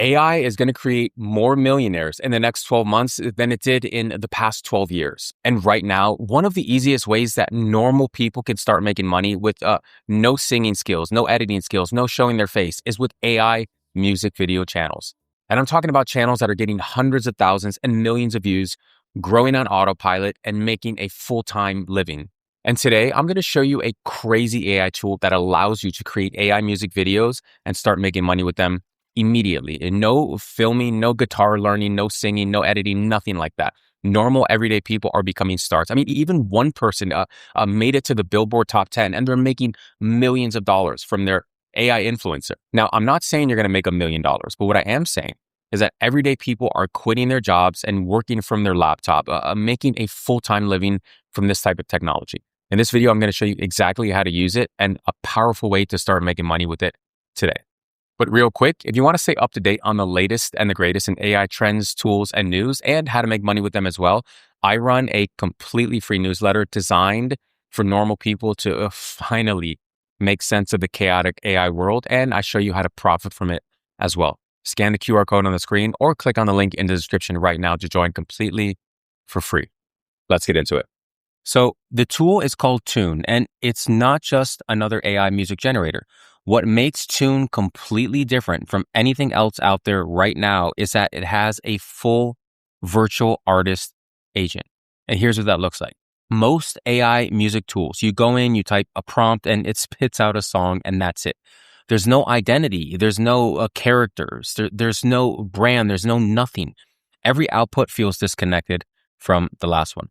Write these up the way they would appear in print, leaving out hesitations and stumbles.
AI is going to create more millionaires in the next 12 months than it did in the past 12 years. And right now, one of the easiest ways that normal people can start making money with no singing skills, no editing skills, no showing their face is with AI music video channels. And I'm talking about channels that are getting hundreds of thousands and millions of views, growing on autopilot and making a full-time living. And today, I'm going to show you a crazy AI tool that allows you to create AI music videos and start making money with them immediately. And no filming, no guitar learning, no singing, no editing, nothing like that. Normal, everyday people are becoming stars. I mean, even one person made it to the Billboard top 10 and they're making millions of dollars from their AI influencer. Now, I'm not saying you're going to make $1 million, but what I am saying is that everyday people are quitting their jobs and working from their laptop, making a full-time living from this type of technology. In this video, I'm going to show you exactly how to use it and a powerful way to start making money with it today. But real quick, if you want to stay up to date on the latest and the greatest in AI trends, tools, and news, and how to make money with them as well, I run a completely free newsletter designed for normal people to finally make sense of the chaotic AI world, and I show you how to profit from it as well. Scan the QR code on the screen or click on the link in the description right now to join completely for free. Let's get into it. So the tool is called Tunee, and it's not just another AI music generator. What makes Tunee completely different from anything else out there right now is that it has a full virtual artist agent. And here's what that looks like. Most AI music tools, you go in, you type a prompt, and it spits out a song, and that's it. There's no identity. There's no characters. There's no brand. There's no nothing. Every output feels disconnected from the last one.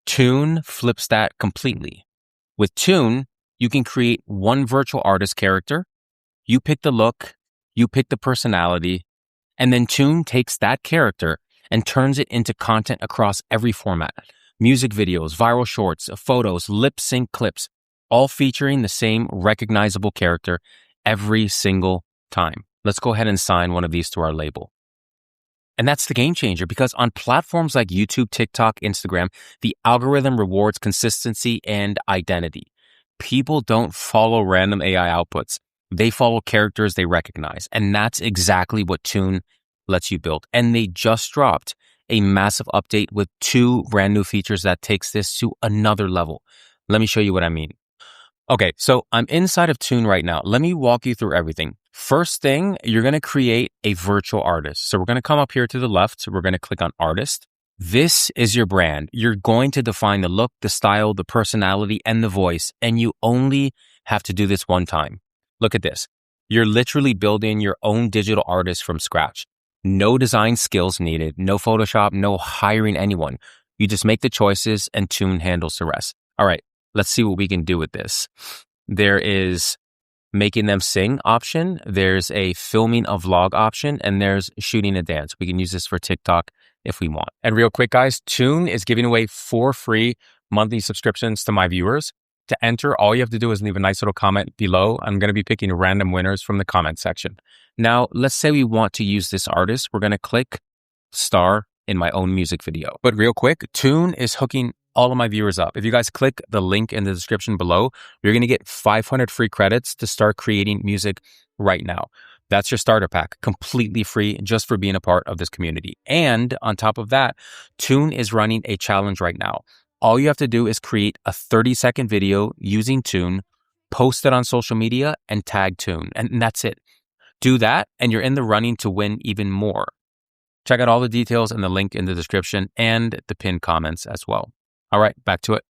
Tunee flips that completely. With Tunee, you can create one virtual artist character. You pick the look, you pick the personality, and then Tunee takes that character and turns it into content across every format. Music videos, viral shorts, photos, lip sync clips, all featuring the same recognizable character every single time. Let's go ahead and sign one of these to our label. And that's the game changer because on platforms like YouTube, TikTok, Instagram, the algorithm rewards consistency and identity. People don't follow random AI outputs. They follow characters they recognize. And that's exactly what Tunee lets you build. And they just dropped a massive update with 2 brand new features that takes this to another level. Let me show you what I mean. Okay, so I'm inside of Tunee right now. Let me walk you through everything. First thing, you're going to create a virtual artist. So we're going to come up here to the left. We're going to click on artist. This is your brand. You're going to define the look, the style, the personality, and the voice. And you only have to do this one time. Look at this. You're literally building your own digital artist from scratch. No design skills needed, no Photoshop, no hiring anyone. You just make the choices and Tunee handles the rest. All right. Let's see what we can do with this. There is making them sing option. There's a filming a vlog option, and there's shooting a dance. We can use this for TikTok if we want. And real quick, guys, Tunee is giving away 4 free monthly subscriptions to my viewers. To enter, all you have to do is leave a nice little comment below. I'm going to be picking random winners from the comment section. Now, let's say we want to use this artist. We're going to click star in my own music video. But real quick, Tunee is hooking all of my viewers up. If you guys click the link in the description below, you're going to get 500 free credits to start creating music right now. That's your starter pack, completely free just for being a part of this community. And on top of that, Tunee is running a challenge right now. All you have to do is create a 30-second video using Tunee, post it on social media, and tag Tunee. And that's it. Do that, and you're in the running to win even more. Check out all the details in the link in the description and the pinned comments as well. All right, back to it.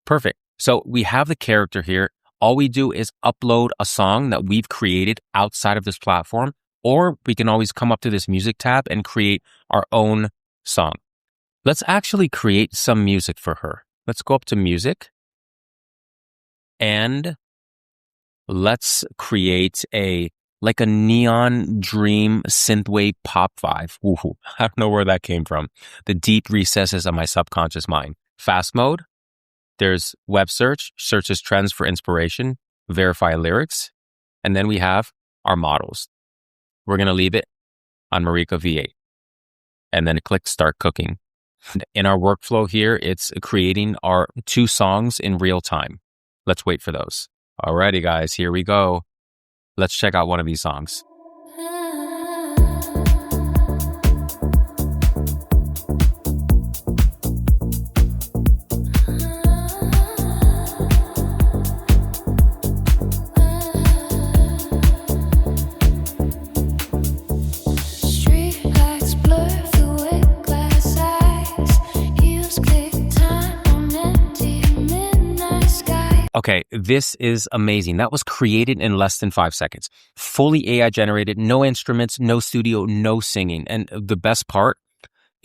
Perfect. So we have the character here. All we do is upload a song that we've created outside of this platform, or we can always come up to this music tab and create our own song. Let's actually create some music for her. Let's go up to music and let's create a neon dream synthwave pop vibe. Ooh, I don't know where that came from. The deep recesses of my subconscious mind. Fast mode. There's web search, searches trends for inspiration, verify lyrics. And then we have our models. We're going to leave it on Marika V8 and then click start cooking. In our workflow here, it's creating our 2 songs in real time. Let's wait for those. Alrighty, guys, here we go. Let's check out one of these songs. Okay, this is amazing. That was created in less than 5 seconds. Fully AI generated, no instruments, no studio, no singing. And the best part,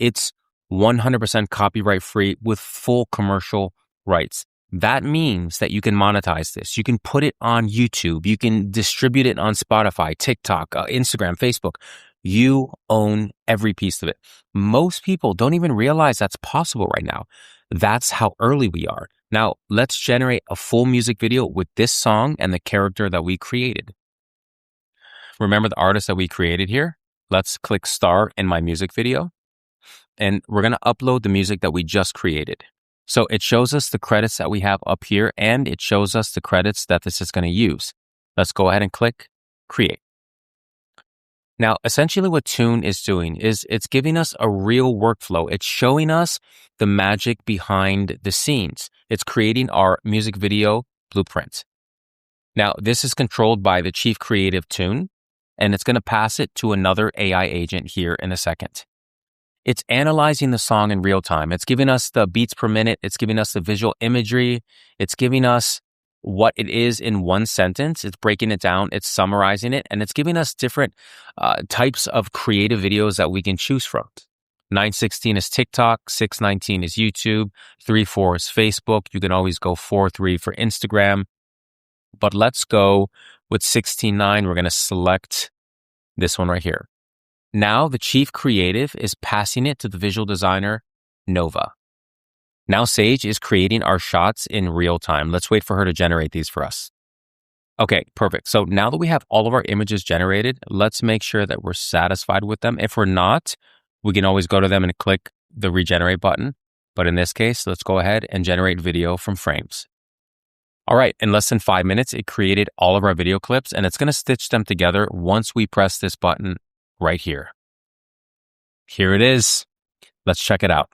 it's 100% copyright free with full commercial rights. That means that you can monetize this. You can put it on YouTube. You can distribute it on Spotify, TikTok, Instagram, Facebook. You own every piece of it. Most people don't even realize that's possible right now. That's how early we are. Now, let's generate a full music video with this song and the character that we created. Remember the artist that we created here? Let's click start in my music video. And we're going to upload the music that we just created. So it shows us the credits that we have up here, and it shows us the credits that this is going to use. Let's go ahead and click create. Now, essentially what Tunee is doing is it's giving us a real workflow. It's showing us the magic behind the scenes. It's creating our music video blueprint. Now, this is controlled by the chief creative Tunee, and it's going to pass it to another AI agent here in a second. It's analyzing the song in real time. It's giving us the beats per minute. It's giving us the visual imagery. It's giving us what it is in one sentence. It's breaking it down. It's summarizing it. And it's giving us different types of creative videos that we can choose from. 916 is TikTok. 619 is YouTube. 34 is Facebook. You can always go 43 for Instagram. But let's go with 16.9. We're going to select this one right here. Now the chief creative is passing it to the visual designer, Nova. Now Sage is creating our shots in real time. Let's wait for her to generate these for us. Okay, perfect. So now that we have all of our images generated, let's make sure that we're satisfied with them. If we're not, we can always go to them and click the regenerate button. But in this case, let's go ahead and generate video from frames. All right, in less than 5 minutes, it created all of our video clips, and it's going to stitch them together once we press this button right here. Here it is. Let's check it out.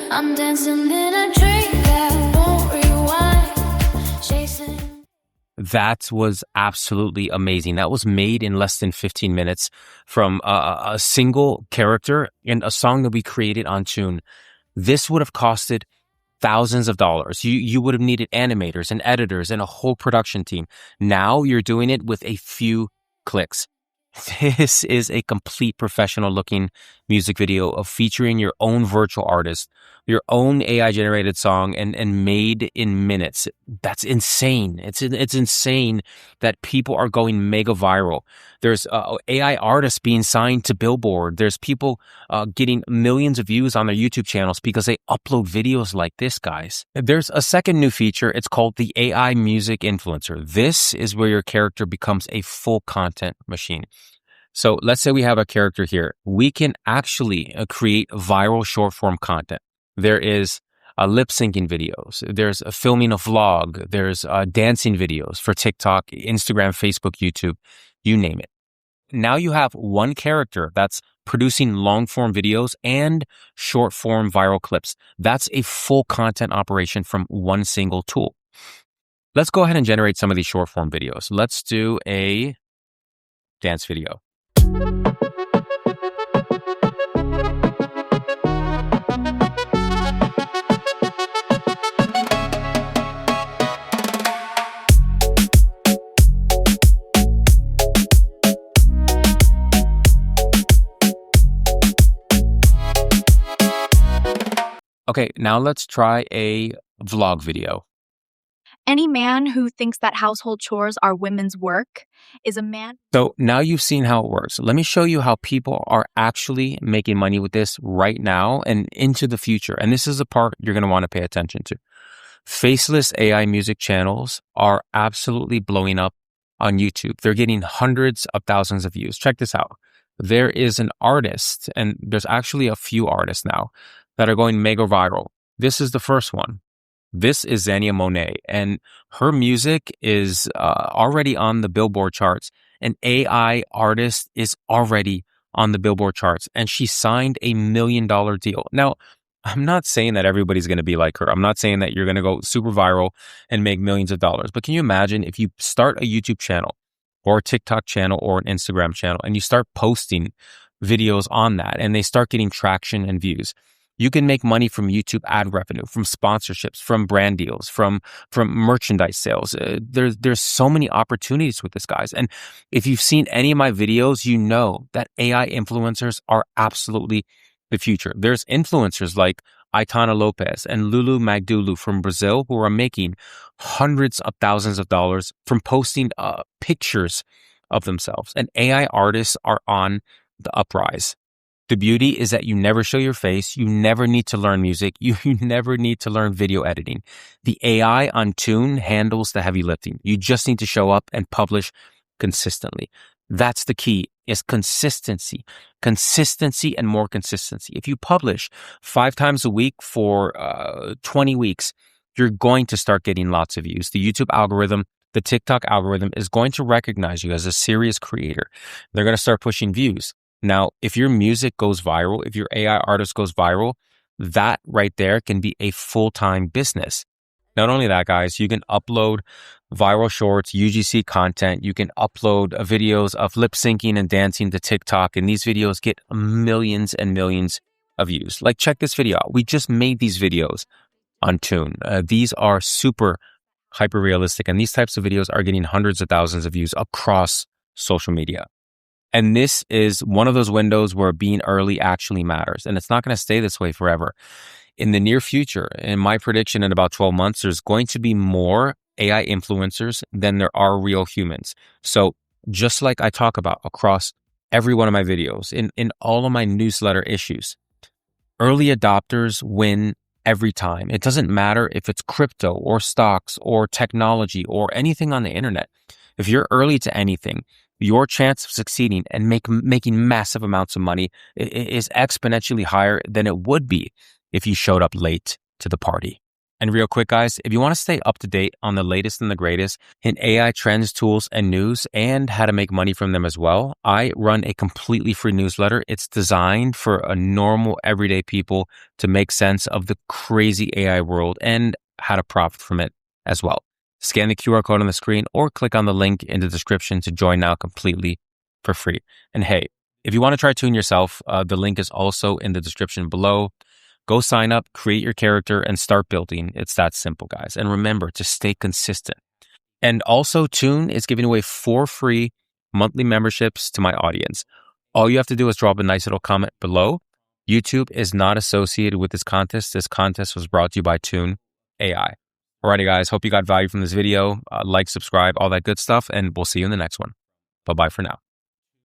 I'm dancing in a dream that won't rewind, chasing. That was absolutely amazing. That was made in less than 15 minutes from a single character in a song that we created on Tunee. This would have costed thousands of dollars. You would have needed animators and editors and a whole production team. Now you're doing it with a few clicks. This is a complete professional looking music video of featuring your own virtual artist, your own AI generated song and made in minutes. That's insane. It's insane that people are going mega viral. There's AI artists being signed to Billboard. There's people getting millions of views on their YouTube channels because they upload videos like this, guys. There's a second new feature. It's called the AI Music Influencer. This is where your character becomes a full content machine. So let's say we have a character here. We can actually create viral short form content. There is lip syncing videos. There's a filming a vlog. There's dancing videos for TikTok, Instagram, Facebook, YouTube, you name it. Now you have one character that's producing long form videos and short form viral clips. That's a full content operation from one single tool. Let's go ahead and generate some of these short form videos. Let's do a dance video. Okay, now let's try a vlog video. Any man who thinks that household chores are women's work is a man. So now you've seen how it works. Let me show you how people are actually making money with this right now and into the future. And this is the part you're going to want to pay attention to. Faceless AI music channels are absolutely blowing up on YouTube. They're getting hundreds of thousands of views. Check this out. There is an artist, and there's actually a few artists now that are going mega viral. This is the first one. This is Zania Monet, and her music is already on the Billboard charts. An AI artist is already on the Billboard charts, and she signed a $1 million deal. Now, I'm not saying that everybody's going to be like her. I'm not saying that you're going to go super viral and make millions of dollars. But can you imagine if you start a YouTube channel or a TikTok channel or an Instagram channel and you start posting videos on that and they start getting traction and views? You can make money from YouTube ad revenue, from sponsorships, from brand deals, from merchandise sales. There's so many opportunities with this, guys. And if you've seen any of my videos, you know that AI influencers are absolutely the future. There's influencers like Aitana Lopez and Lulu Magdulu from Brazil who are making hundreds of thousands of dollars from posting pictures of themselves. And AI artists are on the uprise. The beauty is that you never show your face. You never need to learn music. You never need to learn video editing. The AI on Tune handles the heavy lifting. You just need to show up and publish consistently. That's the key, is consistency and more consistency. If you publish 5 times a week for 20 weeks, you're going to start getting lots of views. The YouTube algorithm, the TikTok algorithm is going to recognize you as a serious creator. They're going to start pushing views. Now, if your music goes viral, if your AI artist goes viral, that right there can be a full-time business. Not only that, guys, you can upload viral shorts, UGC content. You can upload videos of lip syncing and dancing to TikTok, and these videos get millions and millions of views. Like, check this video out. We just made these videos on Tune. These are super hyper realistic, and these types of videos are getting hundreds of thousands of views across social media. And this is one of those windows where being early actually matters. And it's not going to stay this way forever. In the near future, in my prediction, in about 12 months, there's going to be more AI influencers than there are real humans. So just like I talk about across every one of my videos, in all of my newsletter issues, early adopters win every time. It doesn't matter if it's crypto or stocks or technology or anything on the internet. If you're early to anything, your chance of succeeding and making massive amounts of money is exponentially higher than it would be if you showed up late to the party. And real quick, guys, if you want to stay up to date on the latest and the greatest in AI trends, tools, and news, and how to make money from them as well, I run a completely free newsletter. It's designed for a normal, everyday people to make sense of the crazy AI world and how to profit from it as well. Scan the QR code on the screen or click on the link in the description to join now completely for free. And hey, if you want to try Tune yourself, the link is also in the description below. Go sign up, create your character, and start building. It's that simple, guys. And remember to stay consistent. And also, Tune is giving away 4 free monthly memberships to my audience. All you have to do is drop a nice little comment below. YouTube is not associated with this contest. This contest was brought to you by Tunee AI. Alrighty, guys. Hope you got value from this video. Like, subscribe, all that good stuff. And we'll see you in the next one. Bye-bye for now.